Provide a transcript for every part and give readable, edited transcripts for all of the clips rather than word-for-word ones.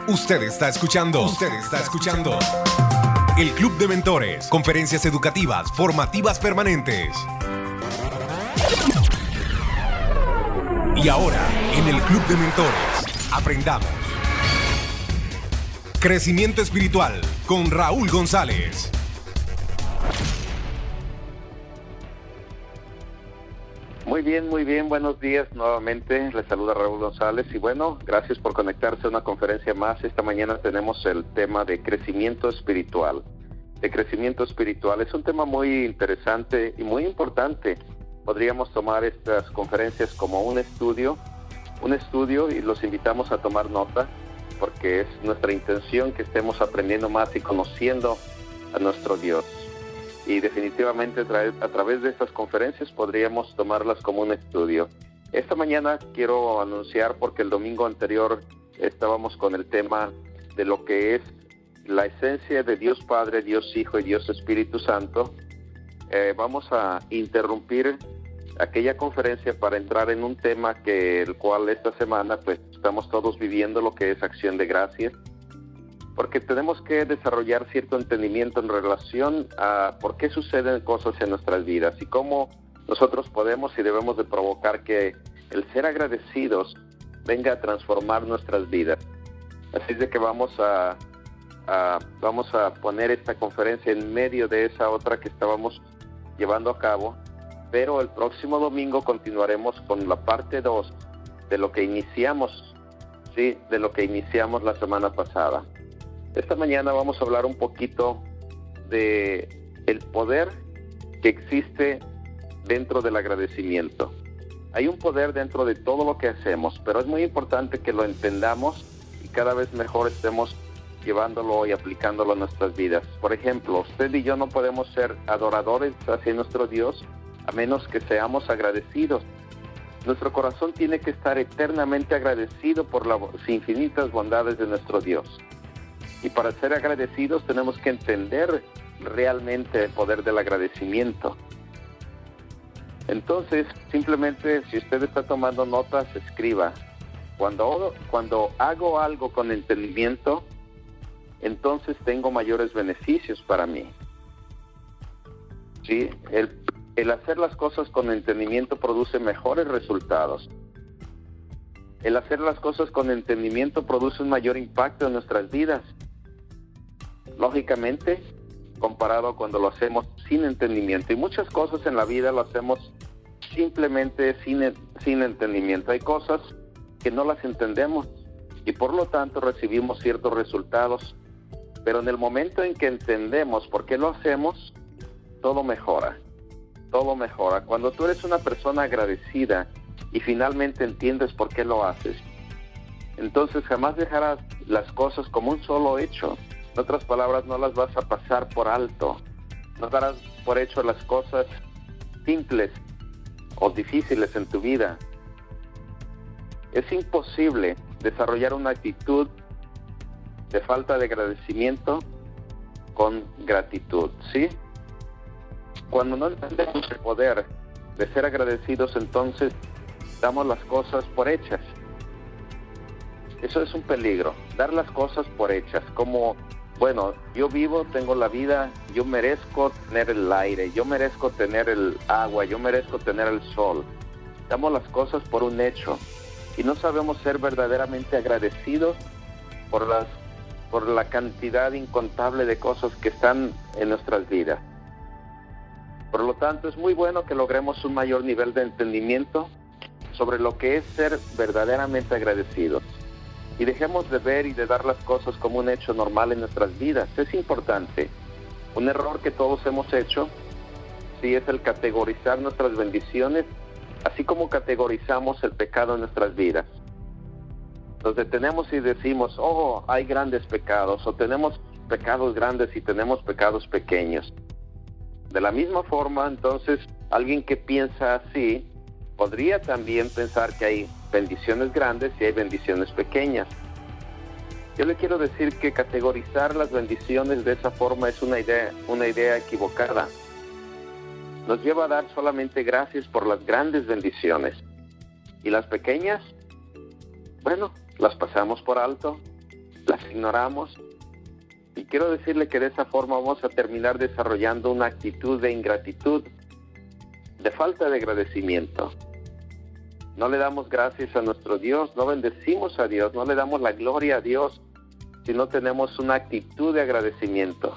Usted está escuchando el Club de Mentores, conferencias educativas, formativas permanentes. Y ahora, en el Club de Mentores, aprendamos crecimiento espiritual con Raúl González. Muy bien, buenos días nuevamente, les saluda Raúl González y bueno, gracias por conectarse a una conferencia más. Esta mañana tenemos el tema de crecimiento espiritual. Es un tema muy interesante y muy importante. Podríamos tomar estas conferencias como un estudio y los invitamos a tomar nota porque es nuestra intención que estemos aprendiendo más y conociendo a nuestro Dios. Y definitivamente a través de estas conferencias podríamos tomarlas como un estudio. Esta mañana quiero anunciar, porque el domingo anterior estábamos con el tema de lo que es la esencia de Dios Padre, Dios Hijo y Dios Espíritu Santo. Vamos a interrumpir aquella conferencia para entrar en un tema el cual esta semana pues estamos todos viviendo, lo que es Acción de Gracias. Porque tenemos que desarrollar cierto entendimiento en relación a por qué suceden cosas en nuestras vidas y cómo nosotros podemos y debemos de provocar que el ser agradecidos venga a transformar nuestras vidas. Así es de que vamos a poner esta conferencia en medio de esa otra que estábamos llevando a cabo, pero el próximo domingo continuaremos con la parte 2 de lo que iniciamos, la semana pasada. Esta mañana vamos a hablar un poquito de el poder que existe dentro del agradecimiento. Hay un poder dentro de todo lo que hacemos, pero es muy importante que lo entendamos y cada vez mejor estemos llevándolo y aplicándolo a nuestras vidas. Por ejemplo, usted y yo no podemos ser adoradores hacia nuestro Dios a menos que seamos agradecidos. Nuestro corazón tiene que estar eternamente agradecido por las infinitas bondades de nuestro Dios. Y para ser agradecidos tenemos que entender realmente el poder del agradecimiento. Entonces, simplemente, si usted está tomando notas, escriba. Cuando hago algo con entendimiento, entonces tengo mayores beneficios para mí. ¿Sí? El hacer las cosas con entendimiento produce mejores resultados. El hacer las cosas con entendimiento produce un mayor impacto en nuestras vidas. Lógicamente, comparado cuando lo hacemos sin entendimiento. Y muchas cosas en la vida lo hacemos simplemente sin entendimiento. Hay cosas que no las entendemos y por lo tanto recibimos ciertos resultados. Pero en el momento en que entendemos por qué lo hacemos, todo mejora. Cuando tú eres una persona agradecida y finalmente entiendes por qué lo haces, entonces jamás dejarás las cosas como un solo hecho. En otras palabras, no las vas a pasar por alto. No darás por hecho las cosas simples o difíciles en tu vida. Es imposible desarrollar una actitud de falta de agradecimiento con gratitud, ¿sí? Cuando no entendemos el poder de ser agradecidos, entonces damos las cosas por hechas. Eso es un peligro, dar las cosas por hechas, como, bueno, yo vivo, tengo la vida, yo merezco tener el aire, yo merezco tener el agua, yo merezco tener el sol. Damos las cosas por un hecho y no sabemos ser verdaderamente agradecidos por la cantidad incontable de cosas que están en nuestras vidas. Por lo tanto, es muy bueno que logremos un mayor nivel de entendimiento sobre lo que es ser verdaderamente agradecidos. Y dejemos de ver y de dar las cosas como un hecho normal en nuestras vidas. Es importante. Un error que todos hemos hecho, sí, es el categorizar nuestras bendiciones, así como categorizamos el pecado en nuestras vidas. Nos detenemos y decimos, hay grandes pecados, o tenemos pecados grandes y tenemos pecados pequeños. De la misma forma, entonces, alguien que piensa así, podría también pensar que hay bendiciones grandes y hay bendiciones pequeñas. Yo le quiero decir que categorizar las bendiciones de esa forma es una idea equivocada. Nos lleva a dar solamente gracias por las grandes bendiciones. Y las pequeñas, bueno, las pasamos por alto las ignoramos. Y quiero decirle que de esa forma vamos a terminar desarrollando una actitud de ingratitud, de falta de agradecimiento. No le damos gracias a nuestro Dios, no bendecimos a Dios, no le damos la gloria a Dios si no tenemos una actitud de agradecimiento.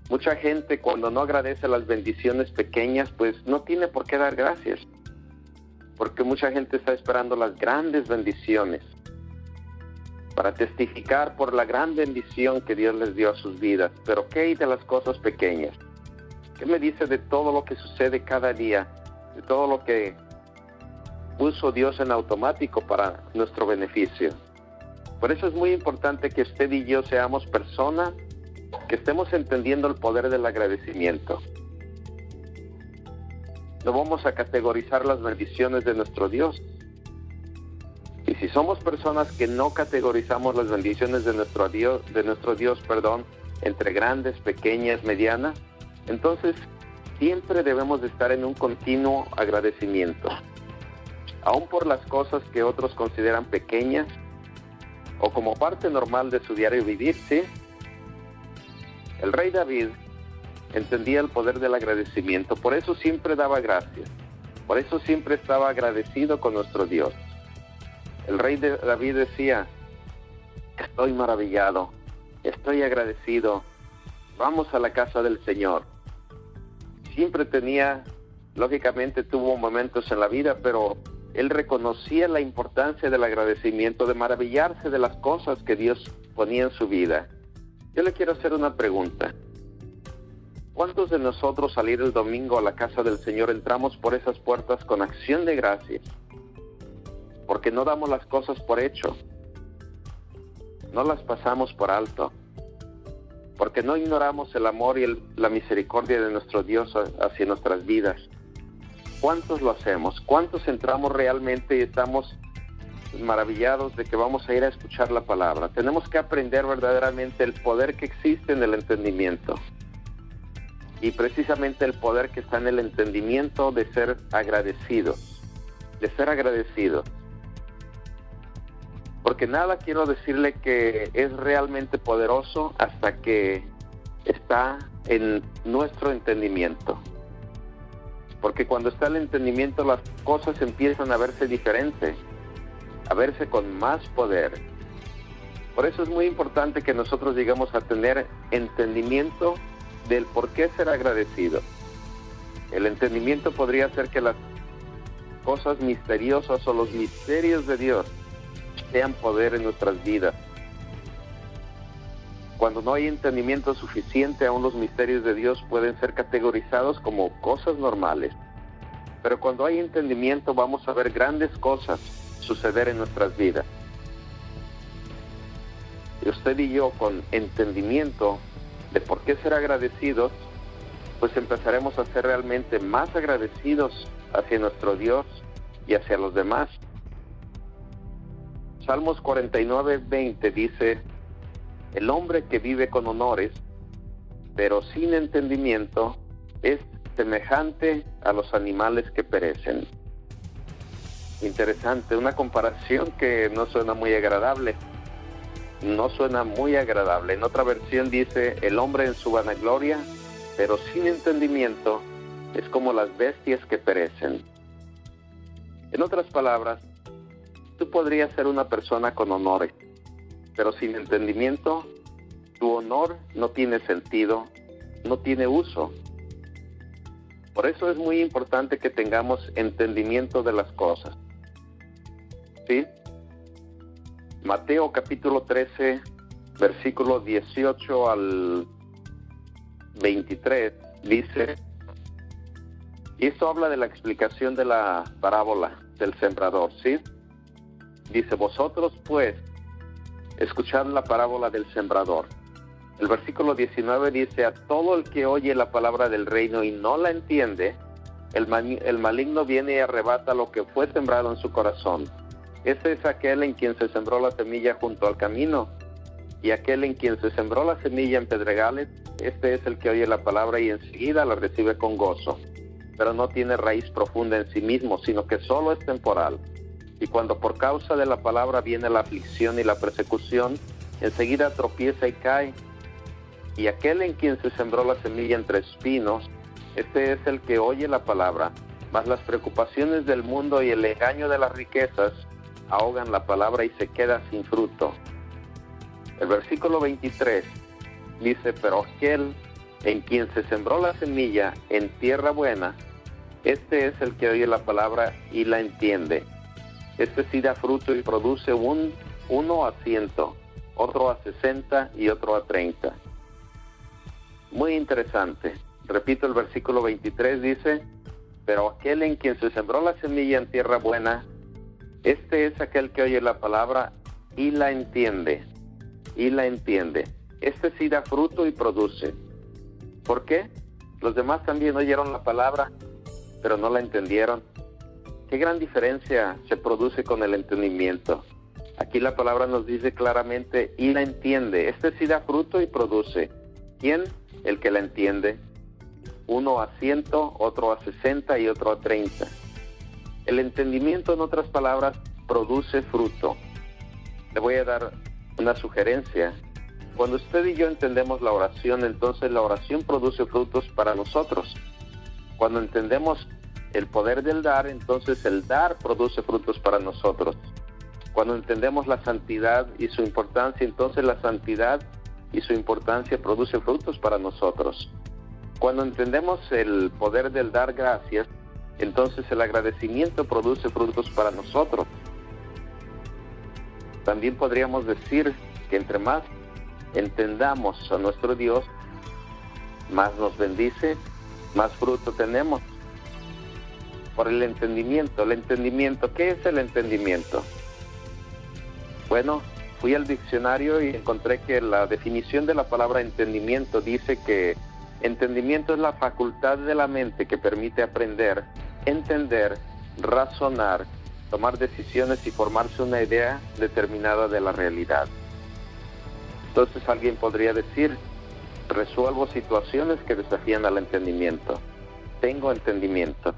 Mucha gente cuando no agradece las bendiciones pequeñas, pues no tiene por qué dar gracias, porque mucha gente está esperando las grandes bendiciones para testificar por la gran bendición que Dios les dio a sus vidas. Pero ¿qué hay de las cosas pequeñas? ¿Qué me dice de todo lo que sucede cada día? De todo lo que puso Dios en automático para nuestro beneficio. Por eso es muy importante que usted y yo seamos personas que estemos entendiendo el poder del agradecimiento. No vamos a categorizar las bendiciones de nuestro Dios. Y si somos personas que no categorizamos las bendiciones de nuestro Dios, entre grandes, pequeñas, medianas, entonces siempre debemos de estar en un continuo agradecimiento. Aún por las cosas que otros consideran pequeñas o como parte normal de su diario vivir, ¿sí? El rey David entendía el poder del agradecimiento, por eso siempre daba gracias, por eso siempre estaba agradecido con nuestro Dios. El rey David decía: estoy maravillado, estoy agradecido, vamos a la casa del Señor. Siempre lógicamente tuvo momentos en la vida, pero él reconocía la importancia del agradecimiento, de maravillarse de las cosas que Dios ponía en su vida. Yo le quiero hacer una pregunta. ¿Cuántos de nosotros al ir el domingo a la casa del Señor entramos por esas puertas con acción de gracias? Porque no damos las cosas por hecho, no las pasamos por alto, porque no ignoramos el amor y la misericordia de nuestro Dios hacia nuestras vidas. ¿Cuántos lo hacemos? ¿Cuántos entramos realmente y estamos maravillados de que vamos a ir a escuchar la palabra? Tenemos que aprender verdaderamente el poder que existe en el entendimiento. Y precisamente el poder que está en el entendimiento de ser agradecidos. Porque nada quiero decirle que es realmente poderoso hasta que está en nuestro entendimiento. Porque cuando está el entendimiento, las cosas empiezan a verse diferentes, a verse con más poder. Por eso es muy importante que nosotros lleguemos a tener entendimiento del por qué ser agradecido. El entendimiento podría ser que las cosas misteriosas o los misterios de Dios sean poder en nuestras vidas. Cuando no hay entendimiento suficiente, aún los misterios de Dios pueden ser categorizados como cosas normales. Pero cuando hay entendimiento, vamos a ver grandes cosas suceder en nuestras vidas. Y usted y yo, con entendimiento de por qué ser agradecidos, pues empezaremos a ser realmente más agradecidos hacia nuestro Dios y hacia los demás. Salmos 49:20 dice: el hombre que vive con honores, pero sin entendimiento, es semejante a los animales que perecen. Interesante, una comparación que no suena muy agradable. En otra versión dice: el hombre en su vanagloria, pero sin entendimiento, es como las bestias que perecen. En otras palabras, tú podrías ser una persona con honores, pero sin entendimiento, tu honor no tiene sentido, no tiene uso. Por eso es muy importante que tengamos entendimiento de las cosas. ¿Sí? Mateo capítulo 13, versículo 18 al 23, dice, y esto habla de la explicación de la parábola del sembrador, ¿sí? Dice: vosotros pues, escuchad la parábola del sembrador. El versículo 19 dice: a todo el que oye la palabra del reino y no la entiende, el maligno viene y arrebata lo que fue sembrado en su corazón. Ese es aquel en quien se sembró la semilla junto al camino, y aquel en quien se sembró la semilla en pedregales, este es el que oye la palabra y enseguida la recibe con gozo, pero no tiene raíz profunda en sí mismo, sino que solo es temporal. Y cuando por causa de la palabra viene la aflicción y la persecución, enseguida tropieza y cae. Y aquel en quien se sembró la semilla entre espinos, este es el que oye la palabra, mas las preocupaciones del mundo y el engaño de las riquezas ahogan la palabra y se queda sin fruto. El versículo 23 dice, pero aquel en quien se sembró la semilla en tierra buena, este es el que oye la palabra y la entiende. Este sí da fruto y produce uno a 100, otro a 60 y otro a 30. Muy interesante. Repito, el versículo 23 dice, pero aquel en quien se sembró la semilla en tierra buena, este es aquel que oye la palabra y la entiende. Y la entiende. Este sí da fruto y produce. ¿Por qué? Los demás también oyeron la palabra, pero no la entendieron. ¿Qué gran diferencia se produce con el entendimiento? Aquí la palabra nos dice claramente, y la entiende. Este sí da fruto y produce. ¿Quién? El que la entiende. Uno a 100, otro a 60 y otro a 30. El entendimiento, en otras palabras, produce fruto. Le voy a dar una sugerencia. Cuando usted y yo entendemos la oración, entonces la oración produce frutos para nosotros. Cuando entendemos el poder del dar, entonces el dar produce frutos para nosotros. Cuando entendemos la santidad y su importancia, entonces la santidad y su importancia produce frutos para nosotros. Cuando entendemos el poder del dar gracias, entonces el agradecimiento produce frutos para nosotros. También podríamos decir que entre más entendamos a nuestro Dios, más nos bendice, más fruto tenemos. Por el entendimiento. ¿Qué es el entendimiento? Bueno, fui al diccionario y encontré que la definición de la palabra entendimiento dice que entendimiento es la facultad de la mente que permite aprender, entender, razonar, tomar decisiones y formarse una idea determinada de la realidad. Entonces alguien podría decir, resuelvo situaciones que desafían al entendimiento. Tengo entendimiento.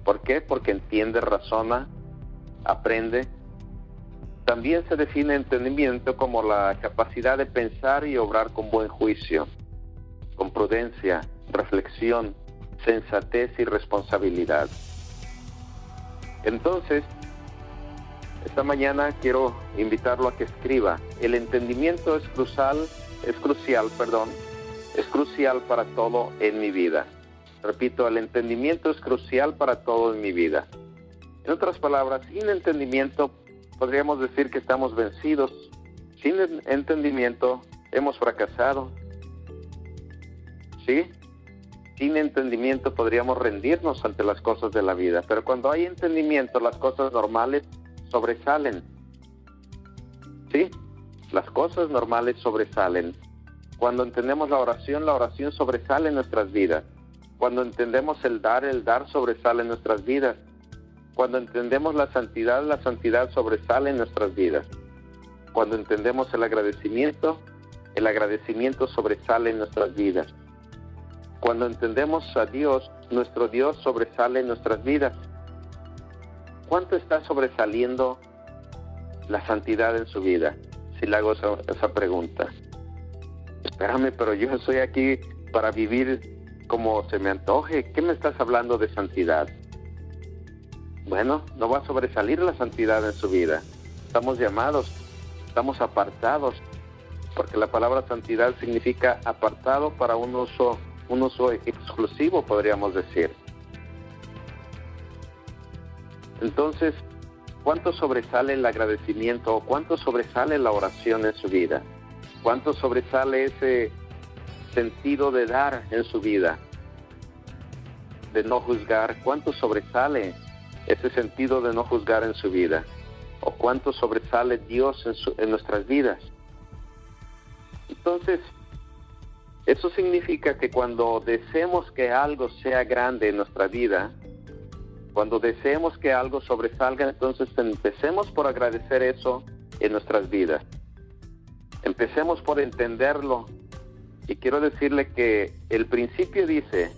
¿Por qué? Porque entiende, razona, aprende. También se define entendimiento como la capacidad de pensar y obrar con buen juicio, con prudencia, reflexión, sensatez y responsabilidad. Entonces, esta mañana quiero invitarlo a que escriba. El entendimiento es crucial para todo en mi vida. Repito, el entendimiento es crucial para todo en mi vida. En otras palabras, sin entendimiento podríamos decir que estamos vencidos. Sin entendimiento hemos fracasado. ¿Sí? Sin entendimiento podríamos rendirnos ante las cosas de la vida. Pero cuando hay entendimiento, las cosas normales sobresalen. ¿Sí? Las cosas normales sobresalen. Cuando entendemos la oración sobresale en nuestras vidas. Cuando entendemos el dar sobresale en nuestras vidas. Cuando entendemos la santidad sobresale en nuestras vidas. Cuando entendemos el agradecimiento sobresale en nuestras vidas. Cuando entendemos a Dios, nuestro Dios sobresale en nuestras vidas. ¿Cuánto está sobresaliendo la santidad en su vida? Si le hago esa pregunta. Espérame, pero yo estoy aquí para vivir como se me antoje. ¿Qué me estás hablando de santidad? Bueno, no va a sobresalir la santidad en su vida. Estamos llamados, estamos apartados, porque la palabra santidad significa apartado para un uso exclusivo, podríamos decir. Entonces, ¿cuánto sobresale el agradecimiento o cuánto sobresale la oración en su vida? ¿Cuánto sobresale ese sentido de dar en su vida? De no juzgar. ¿Cuánto sobresale ese sentido de no juzgar en su vida? ¿O cuánto sobresale Dios en nuestras vidas? Entonces, eso significa que cuando deseemos que algo sea grande en nuestra vida, cuando deseemos que algo sobresalga, entonces empecemos por agradecer eso en nuestras vidas. Empecemos por entenderlo. Y quiero decirle que el principio dice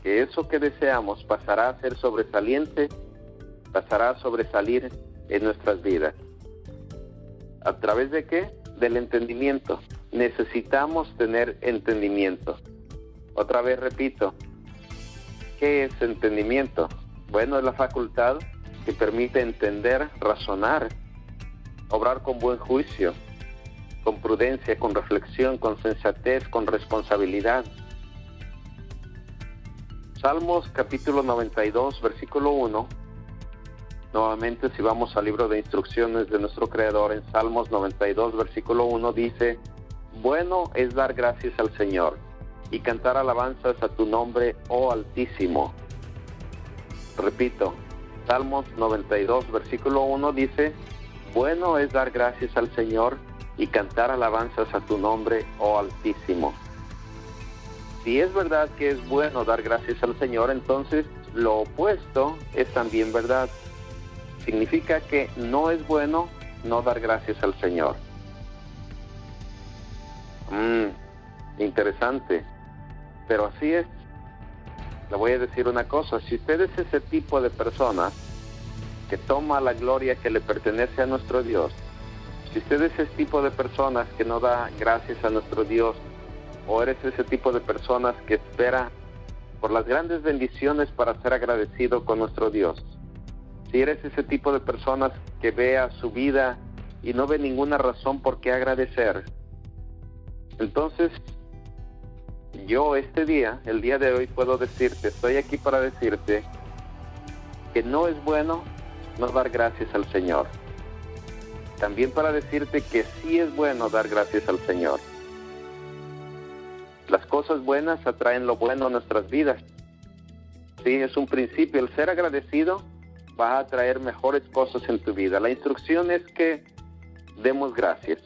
que eso que deseamos pasará a ser sobresaliente, pasará a sobresalir en nuestras vidas. ¿A través de qué? Del entendimiento. Necesitamos tener entendimiento. Otra vez repito, ¿qué es entendimiento? Bueno, es la facultad que permite entender, razonar, obrar con buen juicio, con prudencia, con reflexión, con sensatez, con responsabilidad. Salmos capítulo 92, versículo 1. Nuevamente, si vamos al libro de instrucciones de nuestro Creador, en Salmos 92, versículo 1, dice: bueno es dar gracias al Señor y cantar alabanzas a tu nombre, oh Altísimo. Repito, Salmos 92, versículo 1 dice: bueno es dar gracias al Señor y cantar alabanzas a tu nombre, oh Altísimo. Si es verdad que es bueno dar gracias al Señor, entonces lo opuesto es también verdad. Significa que no es bueno no dar gracias al Señor. Interesante, pero así es. Le voy a decir una cosa: si usted es ese tipo de persona que toma la gloria que le pertenece a nuestro Dios, si usted es ese tipo de personas que no da gracias a nuestro Dios, o eres ese tipo de personas que espera por las grandes bendiciones para ser agradecido con nuestro Dios, si eres ese tipo de personas que vea su vida y no ve ninguna razón por qué agradecer, entonces yo el día de hoy puedo decirte, estoy aquí para decirte que no es bueno no dar gracias al Señor. También para decirte que sí es bueno dar gracias al Señor. Las cosas buenas atraen lo bueno a nuestras vidas. Sí, es un principio. El ser agradecido va a traer mejores cosas en tu vida. La instrucción es que demos gracias.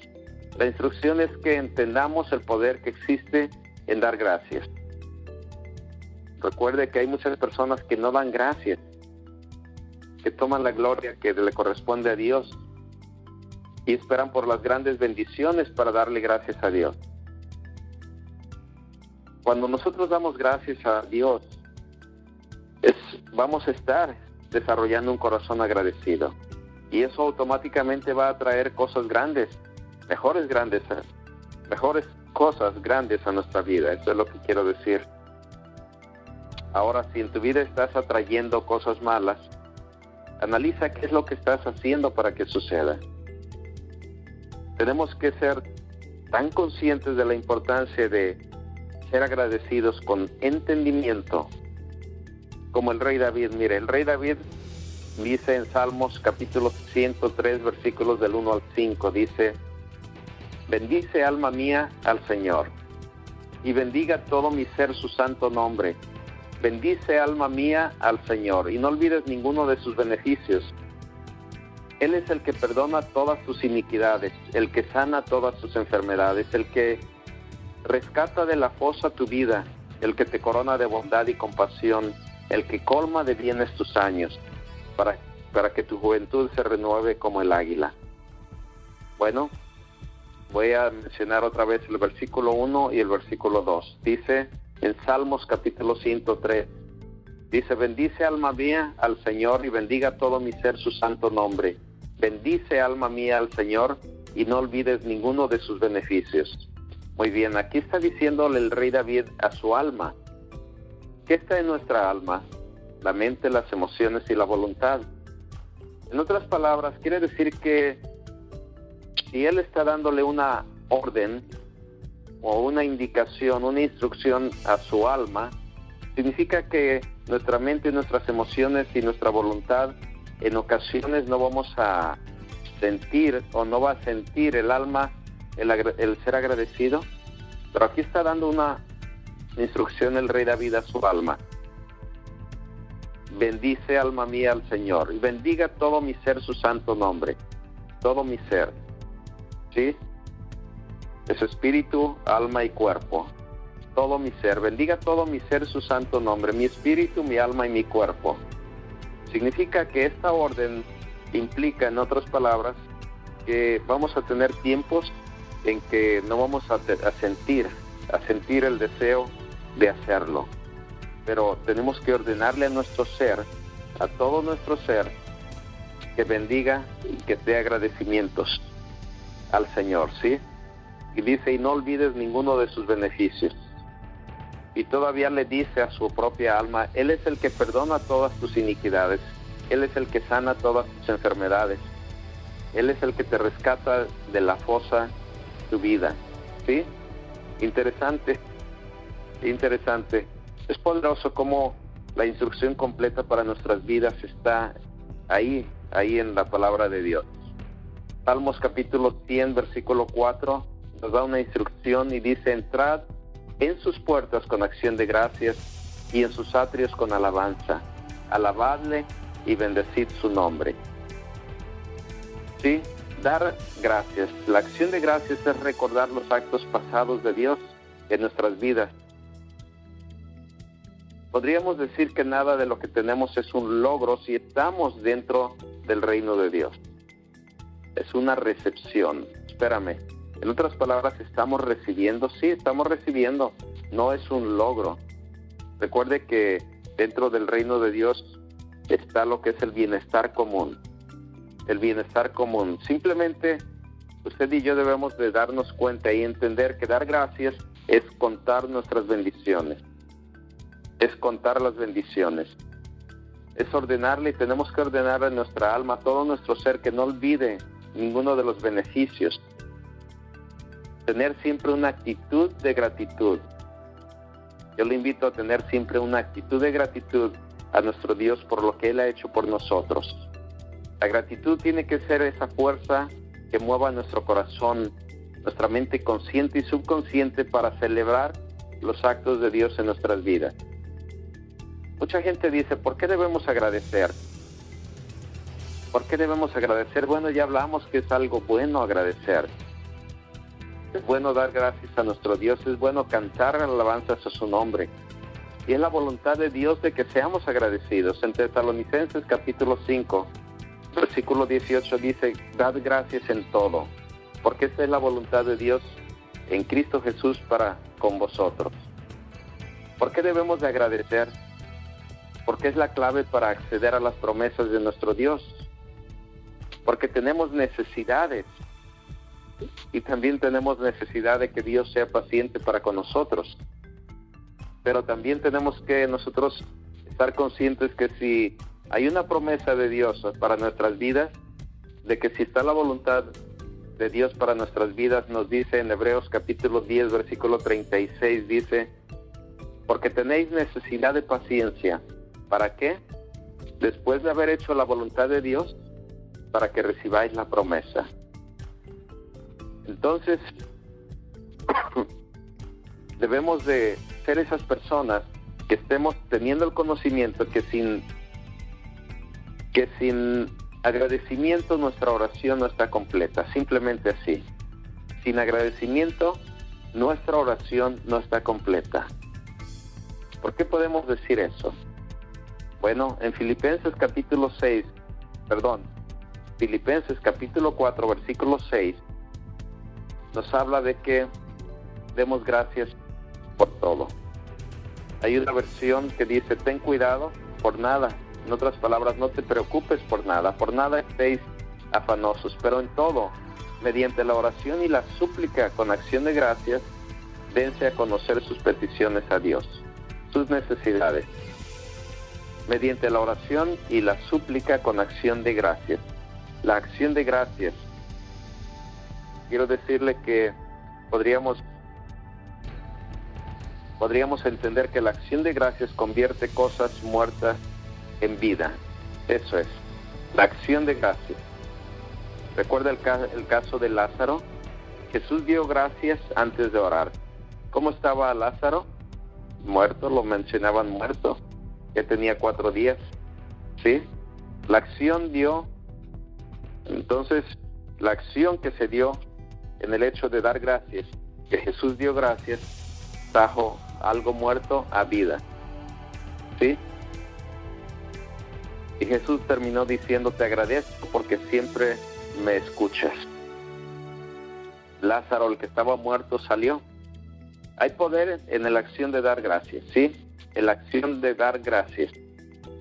La instrucción es que entendamos el poder que existe en dar gracias. Recuerde que hay muchas personas que no dan gracias, que toman la gloria que le corresponde a Dios y esperan por las grandes bendiciones para darle gracias a Dios. Cuando nosotros damos gracias a Dios, vamos a estar desarrollando un corazón agradecido, y eso automáticamente va a traer cosas grandes, mejores cosas grandes a nuestra vida. Eso es lo que quiero decir. Ahora, si en tu vida estás atrayendo cosas malas, analiza qué es lo que estás haciendo para que suceda. Tenemos que ser tan conscientes de la importancia de ser agradecidos con entendimiento, como el rey David. Mire, el rey David dice en Salmos capítulo 103, versículos del 1 al 5, dice: bendice alma mía al Señor, y bendiga todo mi ser su santo nombre. Bendice alma mía al Señor, y no olvides ninguno de sus beneficios. Él es el que perdona todas tus iniquidades, el que sana todas tus enfermedades, el que rescata de la fosa tu vida, el que te corona de bondad y compasión, el que colma de bienes tus años, para que tu juventud se renueve como el águila. Bueno, voy a mencionar otra vez el versículo 1 y el versículo 2. Dice en Salmos capítulo 103, dice: bendice alma mía al Señor y bendiga todo mi ser su santo nombre. Bendice alma mía al Señor y no olvides ninguno de sus beneficios. Muy bien, aquí está diciéndole el rey David a su alma. ¿Qué está en nuestra alma? La mente, las emociones y la voluntad. En otras palabras, quiere decir que si él está dándole una orden o una indicación, una instrucción a su alma, significa que nuestra mente, nuestras emociones y nuestra voluntad en ocasiones no vamos a sentir, o no va a sentir el alma el ser agradecido. Pero aquí está dando una instrucción el rey David a su alma: bendice alma mía al Señor y bendiga todo mi ser su santo nombre. Todo mi ser, ¿sí? Es espíritu, alma y cuerpo. Todo mi ser, bendiga todo mi ser su santo nombre, mi espíritu, mi alma y mi cuerpo. Significa que esta orden implica, en otras palabras, que vamos a tener tiempos en que no vamos a sentir el deseo de hacerlo, pero tenemos que ordenarle a nuestro ser, a todo nuestro ser, que bendiga y que dé agradecimientos al Señor, ¿sí? Y dice, y no olvides ninguno de sus beneficios. Y todavía le dice a su propia alma, Él es el que perdona todas tus iniquidades, Él es el que sana todas tus enfermedades, Él es el que te rescata de la fosa tu vida, ¿sí? Interesante. Es poderoso cómo la instrucción completa para nuestras vidas está ahí en la palabra de Dios. Salmos capítulo 100, versículo 4, nos da una instrucción y dice, entrad en sus puertas con acción de gracias y en sus atrios con alabanza. Alabadle y bendecid su nombre. Sí, dar gracias. La acción de gracias es recordar los actos pasados de Dios en nuestras vidas. Podríamos decir que nada de lo que tenemos es un logro si estamos dentro del reino de Dios. Es una recepción. Espérame. En otras palabras, ¿estamos recibiendo? Sí, estamos recibiendo. No es un logro. Recuerde que dentro del reino de Dios está lo que es el bienestar común. El bienestar común. Simplemente usted y yo debemos de darnos cuenta y entender que dar gracias es contar nuestras bendiciones. Es contar las bendiciones. Es ordenarle y tenemos que ordenar a nuestra alma, a todo nuestro ser, que no olvide ninguno de los beneficios. Tener siempre una actitud de gratitud. Yo le invito a tener siempre una actitud de gratitud a nuestro Dios por lo que Él ha hecho por nosotros. La gratitud tiene que ser esa fuerza que mueva nuestro corazón, nuestra mente consciente y subconsciente para celebrar los actos de Dios en nuestras vidas. Mucha gente dice, ¿por qué debemos agradecer? ¿Por qué debemos agradecer? Bueno, ya hablamos que es algo bueno agradecer. Es bueno dar gracias a nuestro Dios, es bueno cantar alabanzas a su nombre. Y es la voluntad de Dios de que seamos agradecidos. En Tesalonicenses capítulo 5, versículo 18 dice, dad gracias en todo, porque esta es la voluntad de Dios en Cristo Jesús para con vosotros. ¿Por qué debemos de agradecer? Porque es la clave para acceder a las promesas de nuestro Dios. Porque tenemos necesidades. Y también tenemos necesidad de que Dios sea paciente para con nosotros. Pero también tenemos que nosotros estar conscientes que si hay una promesa de Dios para nuestras vidas, de que si está la voluntad de Dios para nuestras vidas, nos dice en Hebreos capítulo 10, versículo 36, dice, porque tenéis necesidad de paciencia. ¿Para qué? Después de haber hecho la voluntad de Dios, para que recibáis la promesa. Entonces, debemos de ser esas personas que estemos teniendo el conocimiento que sin agradecimiento nuestra oración no está completa, simplemente así. Sin agradecimiento nuestra oración no está completa. ¿Por qué podemos decir eso? Bueno, en Filipenses capítulo 4, versículo 6, nos habla de que demos gracias por todo. Hay una versión que dice, ten cuidado por nada. En otras palabras, no te preocupes por nada estéis afanosos, pero en todo, mediante la oración y la súplica con acción de gracias, dense a conocer sus peticiones a Dios, sus necesidades. Mediante la oración y la súplica con acción de gracias. La acción de gracias, quiero decirle que podríamos entender que la acción de gracias convierte cosas muertas en vida. Eso es, la acción de gracias. ¿Recuerda el caso de Lázaro? Jesús dio gracias antes de orar. ¿Cómo estaba Lázaro? Muerto, lo mencionaban muerto. Ya tenía 4 días. ¿Sí? La acción dio. Entonces, la acción que se dio en el hecho de dar gracias, que Jesús dio gracias, trajo algo muerto a vida. ¿Sí? Y Jesús terminó diciendo, te agradezco porque siempre me escuchas. Lázaro, el que estaba muerto, salió. Hay poder en la acción de dar gracias, ¿sí? En la acción de dar gracias.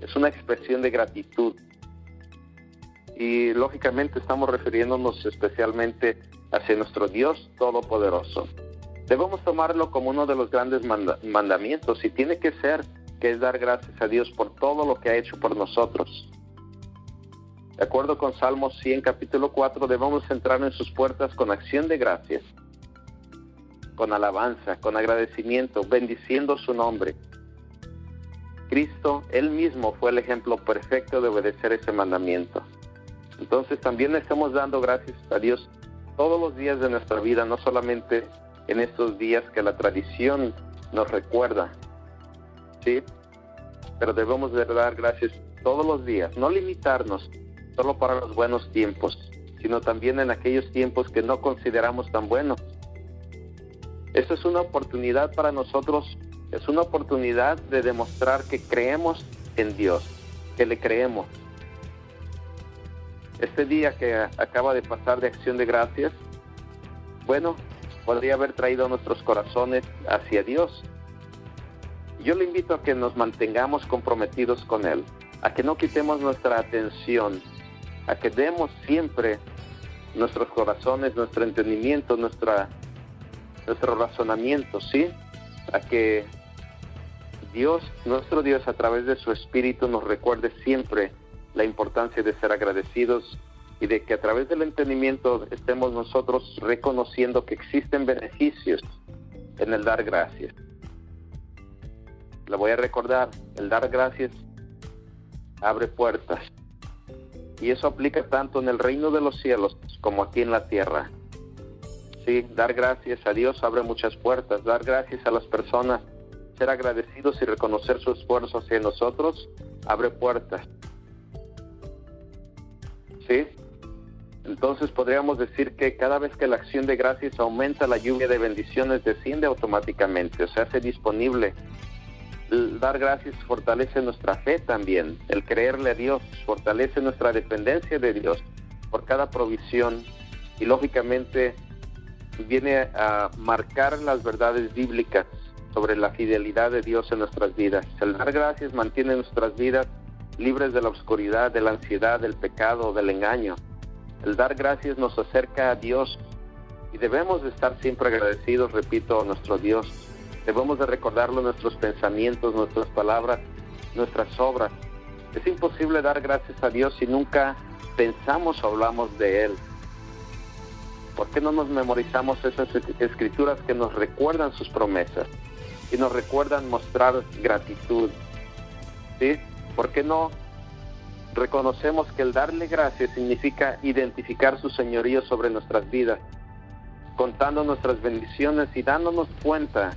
Es una expresión de gratitud. y lógicamente estamos refiriéndonos especialmente hacia nuestro Dios Todopoderoso. Debemos tomarlo como uno de los grandes mandamientos, y tiene que ser, que es dar gracias a Dios por todo lo que ha hecho por nosotros. De acuerdo con Salmos 100, capítulo 4, debemos entrar en sus puertas con acción de gracias, con alabanza, con agradecimiento, bendiciendo su nombre. Cristo, Él mismo, fue el ejemplo perfecto de obedecer ese mandamiento. Entonces también estamos dando gracias a Dios todos los días de nuestra vida, no solamente en estos días que la tradición nos recuerda, ¿sí? Pero debemos de dar gracias todos los días, no limitarnos solo para los buenos tiempos, sino también en aquellos tiempos que no consideramos tan buenos. Esta es una oportunidad para nosotros, es una oportunidad de demostrar que creemos en Dios, que le creemos. Este día que acaba de pasar de acción de gracias, bueno, podría haber traído nuestros corazones hacia Dios. Yo le invito a que nos mantengamos comprometidos con Él, a que no quitemos nuestra atención, a que demos siempre nuestros corazones, nuestro entendimiento, nuestro razonamiento, ¿sí? A que Dios, nuestro Dios, a través de su Espíritu nos recuerde siempre la importancia de ser agradecidos, y de que a través del entendimiento estemos nosotros reconociendo que existen beneficios en el dar gracias. Le voy a recordar, el dar gracias abre puertas, y eso aplica tanto en el reino de los cielos como aquí en la tierra. Sí, dar gracias a Dios abre muchas puertas. Dar gracias a las personas, ser agradecidos y reconocer su esfuerzo hacia nosotros, abre puertas. ¿Sí? Entonces podríamos decir que cada vez que la acción de gracias aumenta, la lluvia de bendiciones desciende automáticamente, o sea, se hace disponible. El dar gracias fortalece nuestra fe también. El creerle a Dios fortalece nuestra dependencia de Dios por cada provisión, y lógicamente viene a marcar las verdades bíblicas sobre la fidelidad de Dios en nuestras vidas. El dar gracias mantiene nuestras vidas libres de la oscuridad, de la ansiedad, del pecado, del engaño. El dar gracias nos acerca a Dios, y debemos de estar siempre agradecidos, repito, a nuestro Dios. Debemos de recordarlo en nuestros pensamientos, nuestras palabras, nuestras obras. Es imposible dar gracias a Dios si nunca pensamos o hablamos de Él. ¿Por qué no nos memorizamos esas escrituras que nos recuerdan sus promesas y nos recuerdan mostrar gratitud? ¿Sí? ¿Por qué no reconocemos que el darle gracias significa identificar su señorío sobre nuestras vidas, contando nuestras bendiciones y dándonos cuenta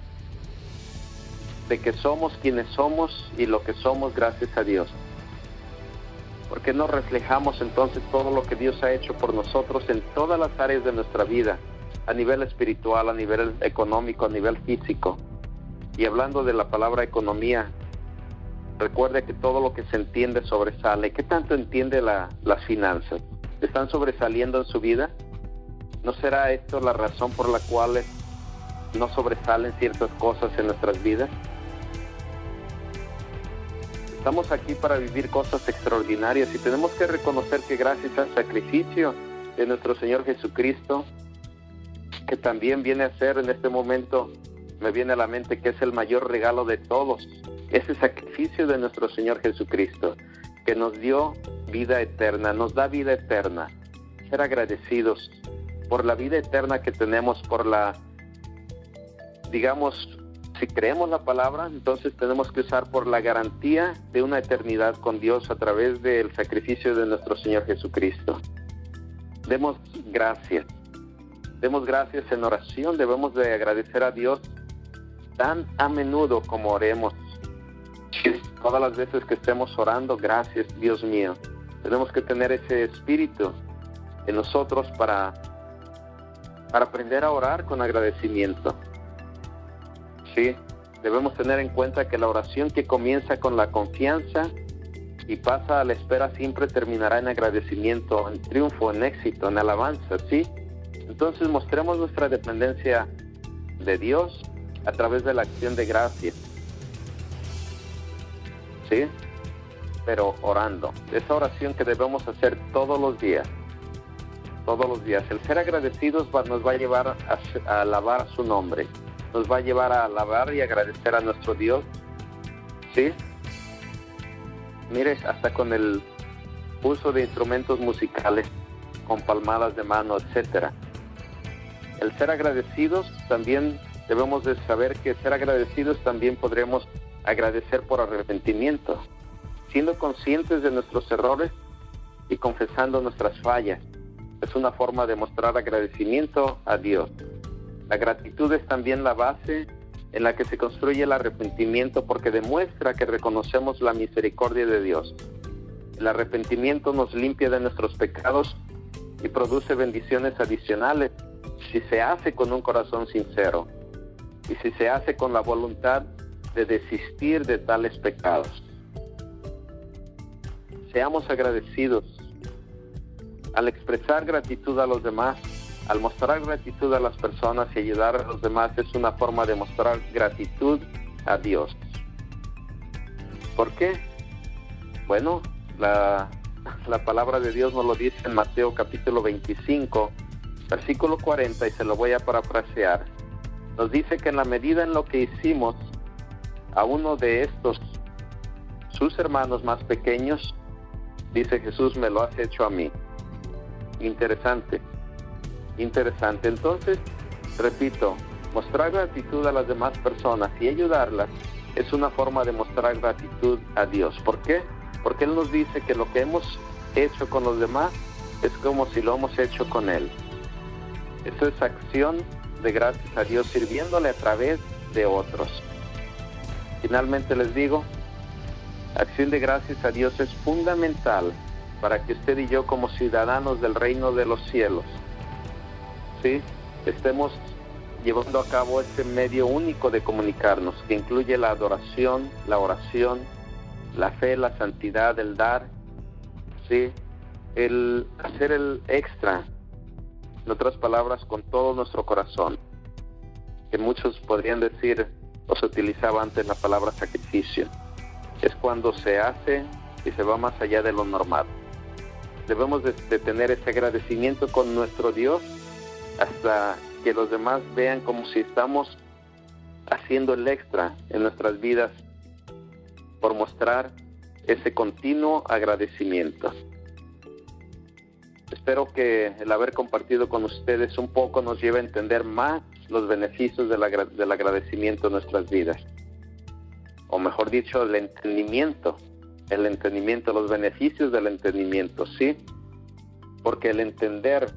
de que somos quienes somos y lo que somos gracias a Dios? ¿Por qué no reflejamos entonces todo lo que Dios ha hecho por nosotros en todas las áreas de nuestra vida, a nivel espiritual, a nivel económico, a nivel físico? Y hablando de la palabra economía, recuerde que todo lo que se entiende sobresale. ¿Qué tanto entiende las finanzas? ¿Están sobresaliendo en su vida? ¿No será esto la razón por la cual no sobresalen ciertas cosas en nuestras vidas? Estamos aquí para vivir cosas extraordinarias, y tenemos que reconocer que gracias al sacrificio de nuestro Señor Jesucristo, que también viene a ser en este momento, me viene a la mente que es el mayor regalo de todos, ese sacrificio de nuestro Señor Jesucristo, que nos dio vida eterna, nos da vida eterna. Ser agradecidos por la vida eterna que tenemos, por la, digamos, si creemos la palabra, entonces tenemos que usar por la garantía de una eternidad con Dios a través del sacrificio de nuestro Señor Jesucristo. Demos gracias en oración. Debemos de agradecer a Dios tan a menudo como oremos. Todas las veces que estemos orando, gracias, Dios mío. Tenemos que tener ese espíritu en nosotros para aprender a orar con agradecimiento. Sí, debemos tener en cuenta que la oración que comienza con la confianza y pasa a la espera siempre terminará en agradecimiento, en triunfo, en éxito, en alabanza, ¿sí? Entonces mostremos nuestra dependencia de Dios a través de la acción de gracias. ¿Sí? pero orando. Esa oración que debemos hacer todos los días. Todos los días. El ser agradecidos nos va a llevar a alabar su nombre. Nos va a llevar a alabar y agradecer a nuestro Dios. ¿Sí? Mire, hasta con el uso de instrumentos musicales, con palmadas de mano, etcétera. El ser agradecidos también debemos de saber que ser agradecidos también podremos agradecer por arrepentimiento, siendo conscientes de nuestros errores y confesando nuestras fallas. Es una forma de mostrar agradecimiento a Dios. La gratitud es también la base en la que se construye el arrepentimiento, porque demuestra que reconocemos la misericordia de Dios. El arrepentimiento nos limpia de nuestros pecados y produce bendiciones adicionales si se hace con un corazón sincero y si se hace con la voluntad de desistir de tales pecados. Seamos agradecidos. Al expresar gratitud a los demás, al mostrar gratitud a las personas y ayudar a los demás, es una forma de mostrar gratitud a Dios. ¿Por qué? Bueno, la palabra de Dios nos lo dice en Mateo capítulo 25, versículo 40, y se lo voy a parafrasear. Nos dice que en la medida en lo que hicimos a uno de estos, sus hermanos más pequeños, dice Jesús, me lo has hecho a mí. Interesante. Entonces, repito, mostrar gratitud a las demás personas y ayudarlas es una forma de mostrar gratitud a Dios. ¿Por qué? Porque Él nos dice que lo que hemos hecho con los demás es como si lo hemos hecho con Él. Eso es acción de gracias a Dios, sirviéndole a través de otros. Finalmente les digo, acción de gracias a Dios es fundamental para que usted y yo, como ciudadanos del reino de los cielos, ¿sí?, estemos llevando a cabo este medio único de comunicarnos, que incluye la adoración, la oración, la fe, la santidad, el dar, ¿sí?, el hacer el extra, en otras palabras, con todo nuestro corazón, que muchos podrían decir, o se utilizaba antes la palabra sacrificio. Es cuando se hace y se va más allá de lo normal. Debemos de tener ese agradecimiento con nuestro Dios hasta que los demás vean como si estamos haciendo el extra en nuestras vidas por mostrar ese continuo agradecimiento. Espero que el haber compartido con ustedes un poco nos lleve a entender más los beneficios del agradecimiento en nuestras vidas. O mejor dicho, el entendimiento, los beneficios del entendimiento, ¿sí? Porque el entender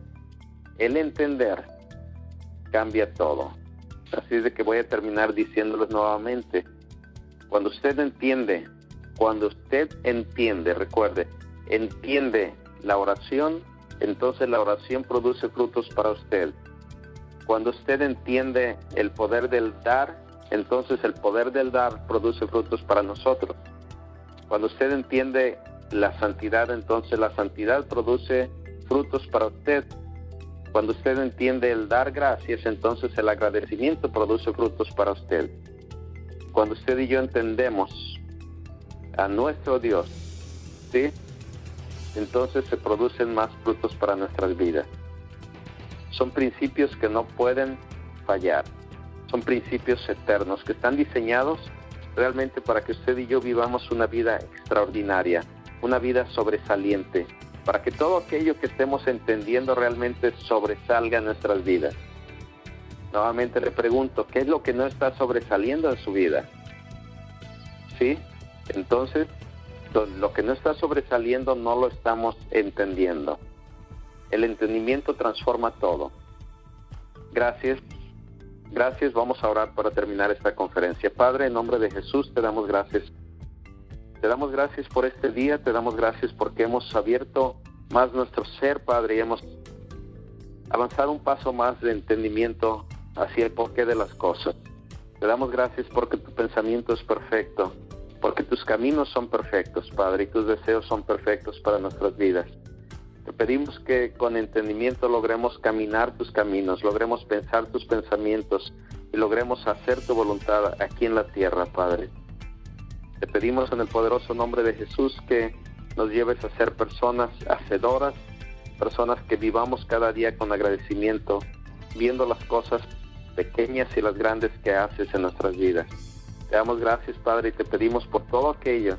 cambia todo. Así es de que voy a terminar diciéndoles nuevamente, cuando usted entiende, recuerde, entiende la oración, entonces la oración produce frutos para usted. Cuando usted entiende el poder del dar, entonces el poder del dar produce frutos para nosotros. Cuando usted entiende la santidad, entonces la santidad produce frutos para usted. Cuando usted entiende el dar gracias, entonces el agradecimiento produce frutos para usted. Cuando usted y yo entendemos a nuestro Dios, ¿sí?, entonces se producen más frutos para nuestras vidas. Son principios que no pueden fallar. Son principios eternos que están diseñados realmente para que usted y yo vivamos una vida extraordinaria, una vida sobresaliente, para que todo aquello que estemos entendiendo realmente sobresalga en nuestras vidas. Nuevamente le pregunto, ¿qué es lo que no está sobresaliendo en su vida? ¿Sí? Entonces, lo que no está sobresaliendo no lo estamos entendiendo. El entendimiento transforma todo. Gracias. Vamos a orar para terminar esta conferencia. Padre, en nombre de Jesús, te damos gracias. Te damos gracias por este día, te damos gracias porque hemos abierto más nuestro ser, Padre, y hemos avanzado un paso más de entendimiento hacia el porqué de las cosas. Te damos gracias porque tu pensamiento es perfecto, porque tus caminos son perfectos, Padre, y tus deseos son perfectos para nuestras vidas. Te pedimos que con entendimiento logremos caminar tus caminos, logremos pensar tus pensamientos y logremos hacer tu voluntad aquí en la tierra, Padre. Te pedimos en el poderoso nombre de Jesús que nos lleves a ser personas hacedoras, personas que vivamos cada día con agradecimiento, viendo las cosas pequeñas y las grandes que haces en nuestras vidas. Te damos gracias, Padre, y te pedimos por todo aquello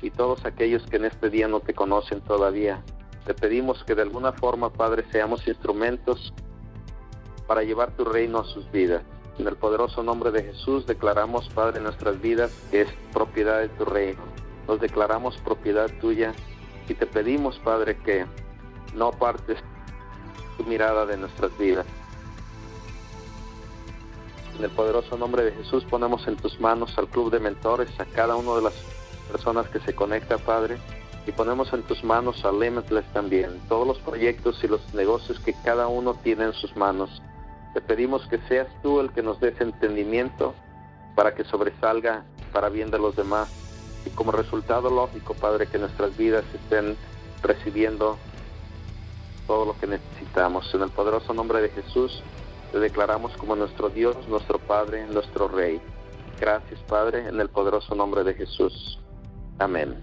y todos aquellos que en este día no te conocen todavía. Te pedimos que de alguna forma, Padre, seamos instrumentos para llevar tu reino a sus vidas. En el poderoso nombre de Jesús declaramos, Padre, nuestras vidas que es propiedad de tu reino. Nos declaramos propiedad tuya y te pedimos, Padre, que no apartes tu mirada de nuestras vidas. En el poderoso nombre de Jesús ponemos en tus manos al Club de Mentores, a cada una de las personas que se conecta, Padre, y ponemos en tus manos a Limitless también, todos los proyectos y los negocios que cada uno tiene en sus manos. Te pedimos que seas tú el que nos des entendimiento para que sobresalga para bien de los demás, y como resultado lógico, Padre, que nuestras vidas estén recibiendo todo lo que necesitamos. En el poderoso nombre de Jesús te declaramos como nuestro Dios, nuestro Padre, nuestro Rey. Gracias, Padre, en el poderoso nombre de Jesús. Amén.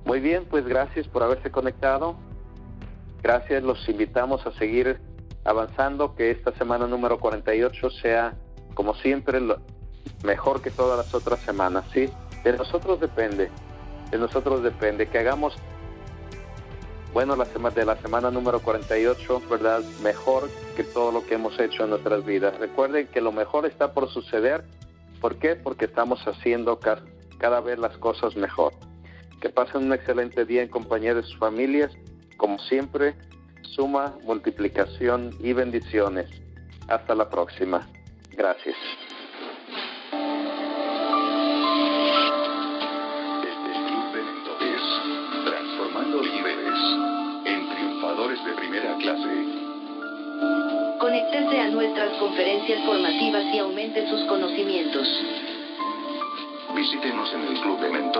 Muy bien, pues gracias por haberse conectado. Gracias, los invitamos a seguir avanzando, que esta semana número 48 sea, como siempre, mejor que todas las otras semanas, ¿sí? De nosotros depende, que hagamos, bueno, de la semana número 48, ¿verdad? Mejor que todo lo que hemos hecho en nuestras vidas. Recuerden que lo mejor está por suceder. ¿Por qué? Porque estamos haciendo cada vez las cosas mejor. Que pasen un excelente día en compañía de sus familias. Como siempre, suma, multiplicación y bendiciones. Hasta la próxima. Gracias. Desde el Club de Mentores, transformando líderes en triunfadores de primera clase. Conéctese a nuestras conferencias formativas y aumente sus conocimientos. Visítenos en el Club de Mentores.